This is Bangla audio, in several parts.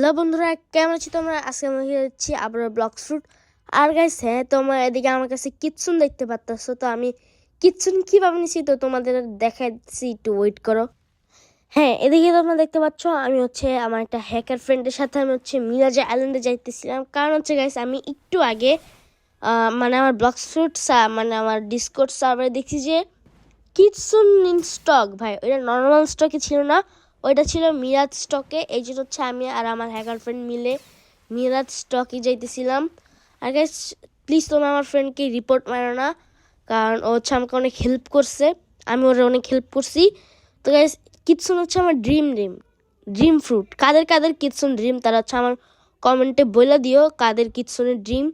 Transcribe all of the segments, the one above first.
হ্যালো বন্ধুরা, কেমন আছো তোমরা? আজকে আমরা যাচ্ছি আবার ব্লকস ফ্রুট। আর গাইস, হ্যাঁ, তোমরা এদিকে আমার কাছে কিচ্ছুন দেখতে পাচ্ছো। তো আমি কিচ্ছুন কীভাবে নিছি তো তোমাদের দেখাচ্ছি, একটু ওয়েট করো। হ্যাঁ, এদিকে তোমরা দেখতে পাচ্ছ আমি আমার একটা হ্যাকার ফ্রেন্ডের সাথে আমি মিরাজে আইল্যান্ডে যাইতেছিলাম। কারণ গাইস, আমি একটু আগে মানে আমার ব্লকস ফ্রুট মানে আমার ডিসকর্ড সার্ভারে দেখছি যে কিটসুন ইন স্টক। ভাই, ওইটা নর্মাল স্টকে ছিল না, ওইটা ছিল মিরাজ স্টকে। এই জন্য আমি আর আমার হ্যাকার ফ্রেন্ড মিলে মিরাজ স্টকে যাইতেছিলাম। আর গাইস, প্লিজ তোমরা আমার ফ্রেন্ডকে রিপোর্ট মারো না, কারণ ও আমাকে অনেক হেল্প করছে, আমি ওরা অনেক হেল্প করছি। তো গাইস, কিটসুন আমার ড্রিম ফ্রুট। কাদের কাদের কিটসুন ড্রিম তারা আমার কমেন্টে বলে দিও কাদের কিটসুনের ড্রিম।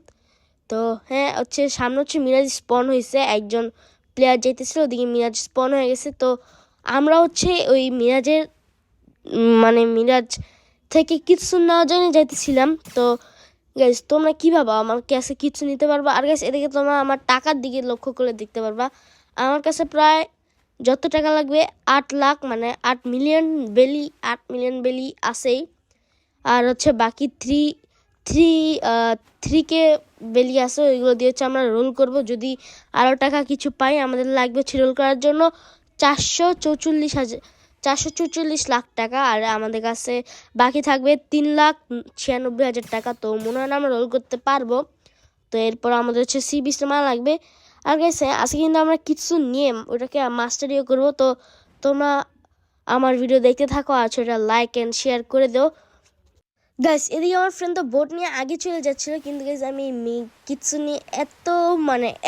তো হ্যাঁ, সামনে মিরাজ স্পন হয়েছে, একজন প্লেয়ার যাইতেছিল, ওদিকে মিরাজ স্পন হয়ে গেছে। তো আমরা ওই মিরাজের মানে মিরাজ থেকে কিছু নেওয়ার জন্য যাইতেছিলাম। তো গাইস, তোমরা কী ভাবো আমার কাছে কিছু নিতে পারবা? আর গাইস, এদিকে তোমরা আমার টাকার দিকে লক্ষ্য করে দেখতে পারবা, আমার কাছে প্রায় যত টাকা লাগবে 8 লাখ মানে 8 মিলিয়ন বেলি আছেই। আর বাকি থ্রি কে বেলি আছে, ওইগুলো দিয়ে আমরা রোল করব। যদি আরও টাকা কিছু পাই, আমাদের লাগবে রোল করার জন্য 444 লাখ টাকা। আর আমাদের কাছে বাকি থাকবে 3,96,000 টাকা। তো মনে হয় না আমরা রোল করতে পারবো। তো এরপর আমাদের সি বিচটা মারা লাগবে। আর গেছে আজকে কিন্তু আমরা কিছু নিয়ে ওটাকে মাস্টারিও করবো। তো তোমরা আমার ভিডিও দেখতে থাকো, আর সেটা লাইক অ্যান্ড শেয়ার করে দাও। গাইস, এদিকে আমার ফ্রেন্ড তো বোট নিয়ে আগে চলে যাচ্ছিলো, কিন্তু গাইস আমি কিছু নিয়ে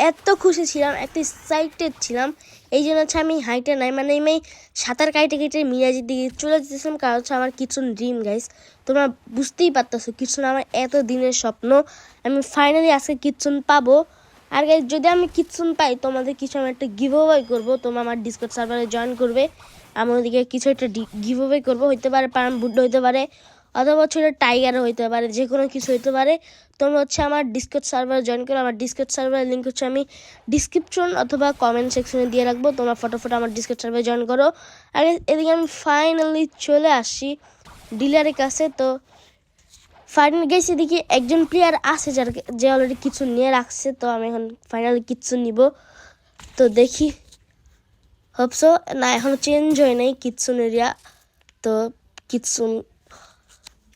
এত খুশি ছিলাম, এত এক্সাইটেড ছিলাম। এই জন্য আমি হাইটে নাই, মানে আমি সাঁতার কেটে মিরাজের দিকে চলে যেতেছিলাম, কারণ আমার কিছু ড্রিম। গাইস, তোমরা বুঝতেই পারতেছো, কিছু আমার এত দিনের স্বপ্ন, আমি ফাইনালি আজকে কিচ্ছুন পাবো। আর গাইস, যদি আমি কিচ্ছুন পাই, তোমাদের কিছু আমি একটা গিভ অ্যাওয়ে করবো, তোমরা আমার ডিসকর্ড সার্ভারে জয়েন করবে। আমি ওদিকে কিছু একটা গিভ অ্যাওয়ে করবো, হইতে পারে পারাম বুড্ডো, হইতে পারে অথবা টাইগারও হইতে পারে, যে কোনো কিছু হইতে পারে। তোমরা আমার ডিসকর্ড সার্ভার জয়েন করো। আমার ডিসকর্ড সার্ভারের লিঙ্ক আমি ডিসক্রিপশন অথবা কমেন্ট সেকশনে দিয়ে রাখবো, তোমরা ফটোফটো আমার ডিসকর্ড সার্ভারে জয়েন করো। আর এদিকে আমি ফাইনালি চলে আসছি ডিলারের কাছে। তো ফাইনালি গেছি, এদিকে একজন প্লেয়ার আছে যে অলরেডি কিছু নিয়ে রাখছে। তো আমি এখন ফাইনালি কিছু নিব। তো দেখি, হোপসো না, এখনও চেঞ্জ হয় নাই কিচ্ছুন এরিয়া। তো কিচ্ছুন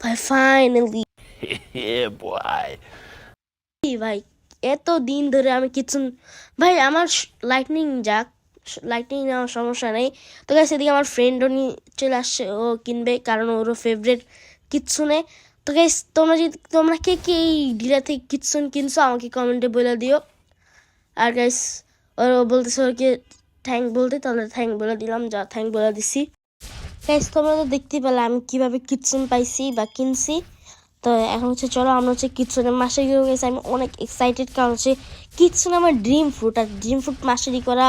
ভাই ফাইনালি ভাই, এত দিন ধরে আমি কিছু ভাই, আমার লাইটনিং নেওয়ার সমস্যা নেই। তো গাইস, এদিকে আমার ফ্রেন্ডও নিয়ে চলে আসছে, ও কিনবে, কারণ ওরও ফেভারিট কিচ্ছু নেই। তো গাইস, তোমরা কে কে এই ডিলার থেকে কিচ্ছুন কিনছো আমাকে কমেন্টে বলে দিও। আর গাইস, ও বলতেছে ওকে থ্যাংক বলতে, তাহলে থ্যাংক বলে দিলাম, যা থ্যাংক বলে দিছি। গাইস, তোমরা তো দেখতে পেলে আমি কীভাবে কিচ্ছুন পাইছি বা কিনছি। তো এখন চলো আমরা কিচ্ছুনের মাস্টারি করে গেছি। আমি অনেক এক্সাইটেড, কারণ কিচ্ছুন আমার ড্রিম ফ্রুট। আর ড্রিম ফ্রুট মাস্টারি করা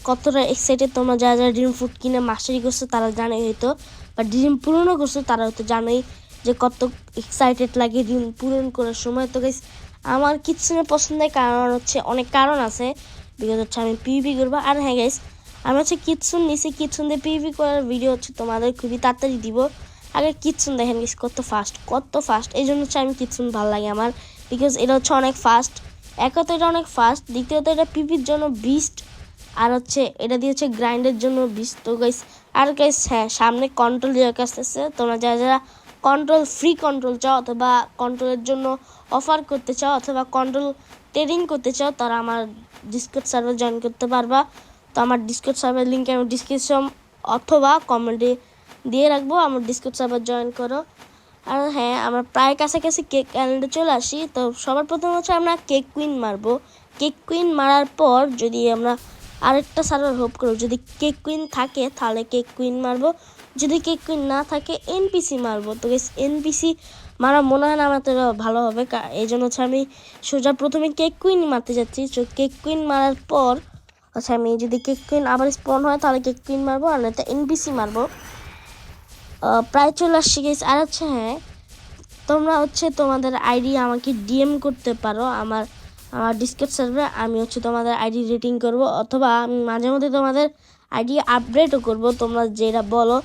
কতটা এক্সাইটেড, তোমরা যারা যারা ড্রিম ফ্রুট কিনে মাস্টারি করছো তারা জানোই হয়তো, বা ড্রিম পূরণও করছো তারা হয়তো জানোই যে কত এক্সাইটেড লাগে ড্রিম পূরণ করার সময়। তো গাইস, আমার কিচ্ছুনের পছন্দের কারণ অনেক কারণ আছে, বিকজ আমি পিভি করবো। আর হ্যাঁ গাইস, আমি কিচ্ছুন নিছি, কিচ্ছুন দিয়ে পিভি করার ভিডিও তোমাদের খুবই তাড়াতাড়ি দিব। আগে কিচ্ছুন দেখেন গেছি কত ফাস্ট। এই জন্য আমি কিচ্ছুন ভালো লাগে আমার, বিকজ এটা অনেক ফাস্ট। একত এটা অনেক ফাস্ট, দ্বিতীয়ত এটা পিপির জন্য বিস্ট, আর এটা দিয়ে গ্রাইন্ডের জন্য বিস্ট। তো গাইস, আর গাইস হ্যাঁ, সামনে কন্ট্রোল দিয়ে আসতেছে। তোমরা যারা ফ্রি কন্ট্রোল চাও, অথবা কন্ট্রোলের জন্য অফার করতে চাও, অথবা কন্ট্রোল ট্রেডিং করতে চাও, তারা আমার ডিসকর্ড সার্ভার জয়েন করতে পারবা। তো আমার ডিসকর্ড সার্ভার লিঙ্ক আমি ডিসক্রিপশন অথবা কমেন্টে দিয়ে রাখবো, আমার ডিসকর্ড সার্ভার জয়েন করো। আর হ্যাঁ, আমরা প্রায় কাছাকাছি কেক আইল্যান্ডে চলে আসি। তো সবার প্রথম আমরা কেক কুইন মারবো। কেক কুইন মারার পর যদি আমরা আরেকটা সার্ভার হোপ করবো, যদি কেক কুইন থাকে তাহলে কেক কুইন মারবো, যদি কেক কুইন না থাকে এনপিসি মারবো। তো এনপিসি মারা মনে হয় না আমার তো ভালো হবে, এই জন্য আমি সোজা প্রথমে কেক কুইন মারতে যাচ্ছি। তো কেক কুইন মারার পর আমি যদি কেক কুইন আবার স্পন হয় তাহলে কেক কুইন মারবো, আর নয়তো এনপিসি মারবো। প্রায় চলে আসছি গেছি। আর হ্যাঁ, তোমরা তোমাদের আইডি আমাকে ডিএম করতে পারো আমার ডিসকর্ড সার্ভারে, আমি তোমাদের আইডি রেটিং করব, অথবা আমি মাঝে মধ্যে তোমাদের আইডি আপডেটও করবো, তোমরা যেটা বলো।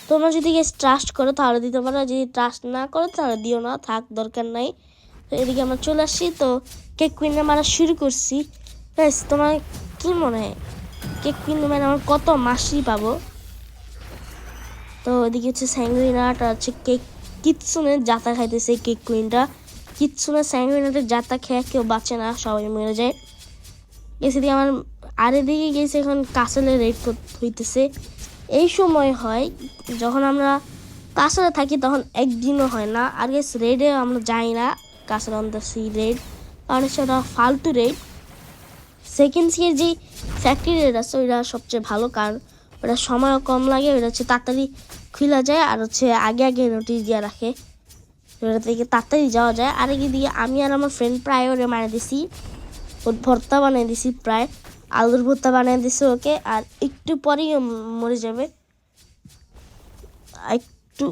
তোমরা যদি ট্রাস্ট করো তাহলে দিতে পারো, যদি ট্রাস্ট না করো তাহলে দিও না, থাক, দরকার নাই। তো এদিকে আমরা চলে আসছি, তো কেক কুইনে মারা শুরু করছি। ব্যাস, তোমার কি মনে হয় কেক কুইনে মানে আমার কত মাসি পাবো? তো এদিকে হচ্ছে স্যাঙ্গুইনাটা হচ্ছে কেক কিৎসুনের জাতা খাইতেছে কেক কুইনটা। কিৎসুনের স্যাঙ্গুইনাটের জাতা খেয়ে কেউ বাঁচে না, সবাই মরে যায়। গেছে দিকে আমার আর এদিকে গেছে এখন কাসেলে রেড হইতেছে। এই সময় হয় যখন আমরা কাসেলে থাকি, তখন একদিনও হয় না। আর গেছে রেডে আমরা যাই না, কাসেল অন দ্য সি রেড, কারণ সেটা ফালতু রেড। সেকেন্ড সিয়ের যে ফ্যাক্টরি রেড আছে ওইটা সবচেয়ে ভালো, কারণ ওটা সময়ও কম লাগে, ওটা হচ্ছে তাড়াতাড়ি খুলে যায়, আর হচ্ছে আগে আগে নোটিশ দিয়ে রাখে, ওটা থেকে তাড়াতাড়ি যাওয়া যায়। আর এদিকে আমি আর আমার ফ্রেন্ড প্রায় ওরে মারা দিছি, ওর ভর্তা বানিয়ে দিছি, প্রায় আলুর ভর্তা বানিয়ে দিছি ওকে, আর একটু পরেই মরে যাবে। একটু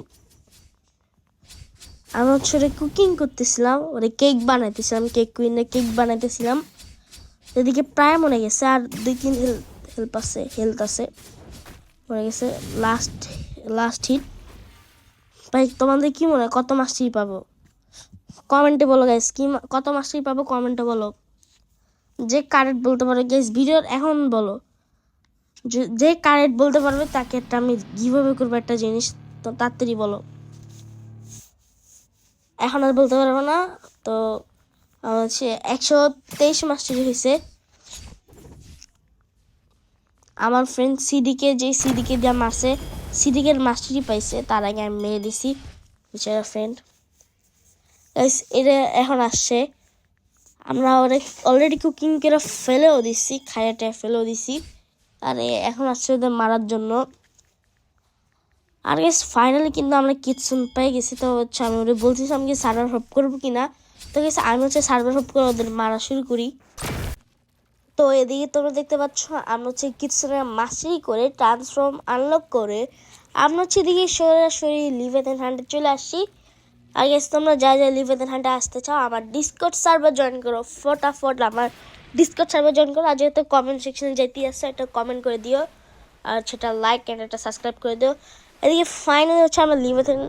আমি হচ্ছে ওরে কুকিং করতেছিলাম, ওরে কেক বানাইতেছিলাম, কেক কুইনে কেক বানাইতেছিলাম। এদিকে প্রায় মরে গেছে, আর 2-3 হেলথ আছে, মরে গেছে। Last hit. ভাই তোমাদের কি মনে হয় কত মাস্টারি পাবো? কমেন্টে বলো গাইস, কত মাস্টারি পাবো কমেন্টে বলো। যে কারেক্ট বলতে পারো গাইস ভিডিওর এখন বলো, যে কারেক্ট বলতে পারবে তাকে একটা আমি গিভঅ্যাওয়ে করবো একটা জিনিস, তো তাড়াতাড়ি বলো। এখন আর বলতে পারবো না। তো আমার হচ্ছে 123 মাস্টারি হয়েছে। আমার ফ্রেন্ড সিডিকে দিয়ে মারছে, সিডিকের মাস্টারি পাইছে, তার আগে আমি মেরে দিছি বেচারা ফ্রেন্ড। এটা এখন আসছে, আমরা অলরেডি কুকিং করে ফেলেও দিছি, খাইয়াটা ফেলেও দিছি, আর এখন আসছে ওদের মারার জন্য। আর ফাইনালি কিন্তু আমরা কিটসুন পেয়ে গেছি। তো হচ্ছে আমি ওদের বলতেছি আমি সার্ভার হপ করবো কিনা, তো গেছে আমি হচ্ছে সার্ভার হপ করে ওদের মারা শুরু করি। তো এদিকে তোমরা দেখতে পাচ্ছ আমরা হচ্ছে কিটসুনের মাস্টারি করে ট্রান্সফর্ম আনলক করে আমরা হচ্ছে এদিকে সরাসরি লিভ এন্ড হান্টে চলে আসছি। আর গেস তোমরা যা লিভ এন্ড হান্টে আসতে চাও আমার ডিসকর্ড সার্ভার জয়েন করো, ফটাফট আমার ডিসকর্ড সার্ভার জয়েন করো। আর যেহেতু কমেন্ট সেকশনে যেতে আসছে, একটা কমেন্ট করে দিও, আর সেটা লাইক অ্যান্ড একটা সাবস্ক্রাইব করে দিও। এদিকে ফাইনালি হচ্ছে আমরা লিভ এন্ড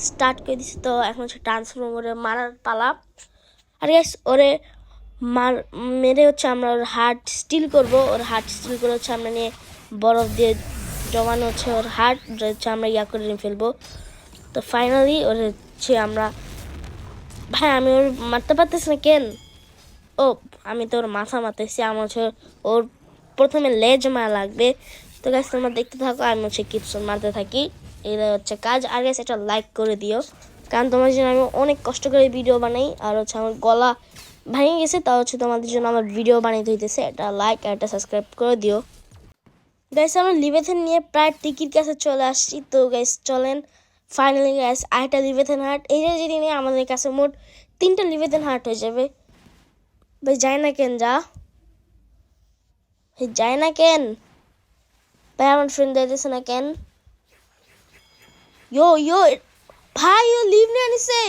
স্টার্ট করে দিচ্ছি। তো এখন হচ্ছে ট্রান্সফর্ম করে মারার পালা। আর গেস ওরে মেরে হচ্ছে আমরা ওর হার্ট স্টিল করবো, ওর হার্ট স্টিল করে হচ্ছে আমরা নিয়ে বরফ দিয়ে জমানো হচ্ছে ওর হার্ট হচ্ছে আমরা করে নিয়ে ফেলবো। তো ফাইনালি ওর হচ্ছে আমরা, ভাই আমি ওর মারতে পারতেছি না কেন? ও আমি তো ওর মাথা মারতেছি, আমার হচ্ছে ওর প্রথমে লেজ মারা লাগবে। তো গাছ তোমরা দেখতে থাকো, আমি হচ্ছে কিছু মারতে থাকি, এটা হচ্ছে কাজ। আর গাছ এটা লাইক করে দিও, কারণ তোমার জন্য আমি অনেক কষ্ট করে ভিডিও বানাই, আর হচ্ছে আমার গলা ভেঙে গেছে, তা হচ্ছে তোমাদের জন্য আমার ভিডিও বানাইতে হইতেছে। এটা লাইক আর এটা সাবস্ক্রাইব করে দিও। গাইস আমরা লিভেথেন নিয়ে প্রায় টিকির কাছে চলে আসছি। তো গাইস চলেন ফাইনালি গাইস আরেকটা লিভেথেন হার্ট, এই যে যদি নিয়ে আমাদের কাছে মোট 3টা লিভেথেন হার্ট হয়ে যাবে। ভাই যায় না কেন? যায় না কেন ভাই? আমার ফ্রেন্ড যাইতেছে না কেন? ইয়ো ভাই, ও লিভ নিয়ে আনিছে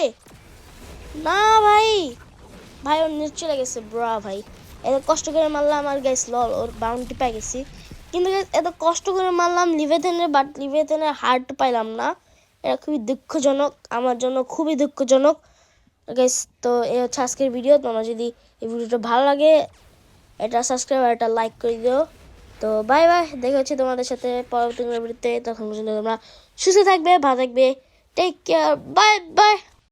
না ভাই, ওর নিচে চলে গেছে ব্রা। ভাই এত কষ্ট করে মারলাম, আর গাইস লল ওর বাউন্টি পাই গেছি, কিন্তু এত কষ্ট করে মারলাম লিভেথেনের, বাট লিভেথেনের হার্ট পাইলাম না। এটা খুবই দুঃখজনক, আমার জন্য খুবই দুঃখজনক গাইস। তো এই হচ্ছে আজকের ভিডিও। তোমার যদি এই ভিডিওটা ভালো লাগে এটা সাবস্ক্রাইব আর এটা লাইক করে দিও। তো বাই বাই, দেখা হচ্ছে তোমাদের সাথে পরবর্তী ভিডিওতে। তখন পর্যন্ত তোমরা সুস্থ থাকবে, ভালো থাকবে, টেক কেয়ার, বাই বাই।